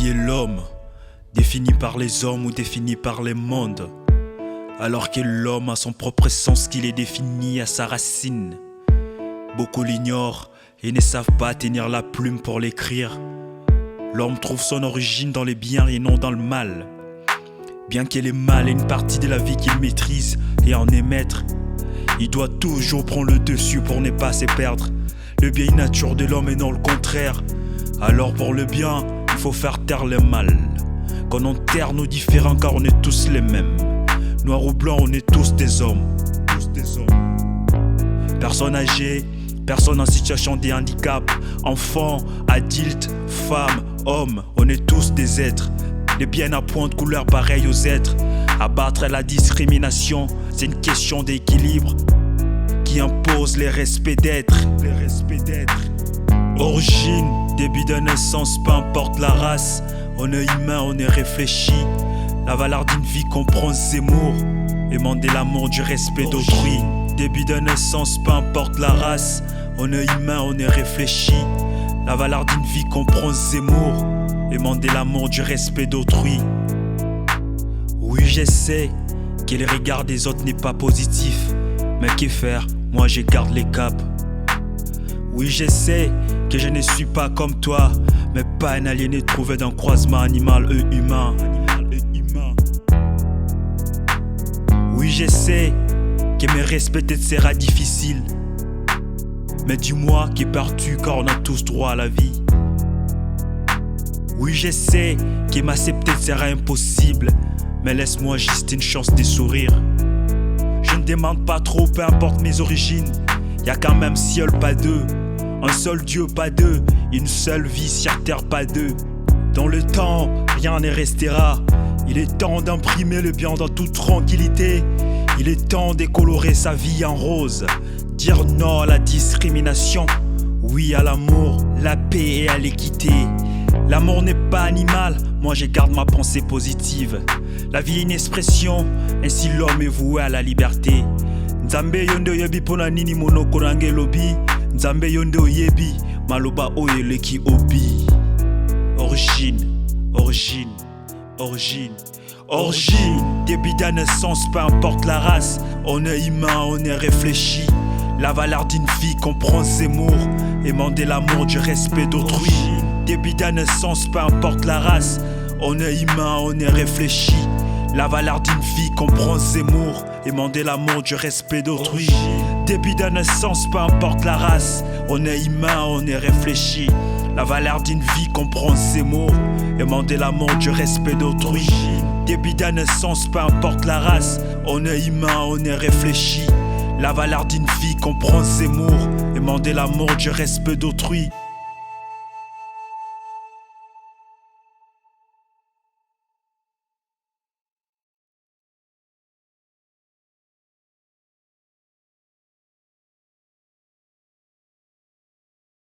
Qui est l'homme? Défini par les hommes ou défini par les mondes? Alors que l'homme a son propre sens qu'il est défini à sa racine. Beaucoup l'ignorent et ne savent pas tenir la plume pour l'écrire. L'homme trouve son origine dans les biens et non dans le mal. Bien que le mal est une partie de la vie qu'il maîtrise et en est maître, il doit toujours prendre le dessus pour ne pas se perdre. Le bien est nature de l'homme et non le contraire. Alors pour le bien, il faut faire taire le mal. Qu'on enterre nos différents car on est tous les mêmes. Noir ou blanc, on est tous des hommes. Personnes âgées, personnes en situation de handicap, enfants, adultes, femmes, hommes, on est tous des êtres. Les biens à point de couleur pareil aux êtres. Abattre la discrimination, c'est une question d'équilibre qui impose les respects d'être. Origine, début de naissance, peu importe la race. On est humain, on est réfléchi. La valeur d'une vie comprend Zemmour. Demander l'amour du respect d'autrui. Début de naissance, peu importe la race. On est humain, on est réfléchi. La valeur d'une vie comprend Zemmour. Demander l'amour du respect d'autrui. Oui, je sais que le regard des autres n'est pas positif. Mais que faire? Moi je garde les caps. Oui, je sais que je ne suis pas comme toi, mais pas un aliéné trouvé d'un croisement animal et humain. Oui, je sais que me respecter sera difficile, mais dis-moi qui pars-tu car on a tous droit à la vie. Oui, je sais que m'accepter sera impossible, mais laisse-moi juste une chance de sourire. Je ne demande pas trop, peu importe mes origines. Y'a quand même ciel, pas deux. Un seul Dieu, pas deux. Une seule vie sur terre, pas deux. Dans le temps, rien ne restera. Il est temps d'imprimer le bien dans toute tranquillité. Il est temps de colorer sa vie en rose. Dire non à la discrimination, oui à l'amour, la paix et à l'équité. L'amour n'est pas animal, moi je garde ma pensée positive. La vie est une expression, ainsi l'homme est voué à la liberté. Nzambe yonde oyebi pona nini monoko nange lobi. Nzambe yonde oyebi maloba oyeleki obi. Origine, début de naissance, peu importe la race. On est humain, on est réfléchi. La valeur d'une vie comprend Zemmour. Demander l'amour du respect d'autrui. Début de naissance, peu importe la race. On est humain, on est réfléchi. La valeur d'une vie comprend Zemmour. Demander l'amour du respect d'autrui. Début de naissance, peu importe la race. On est humain, on est réfléchi. La valeur d'une vie comprend Zemmour. Demander l'amour du respect d'autrui. Début de naissance, peu importe la race. On est humain, on est réfléchi. La valeur d'une vie comprend Zemmour. Demander l'amour du respect d'autrui.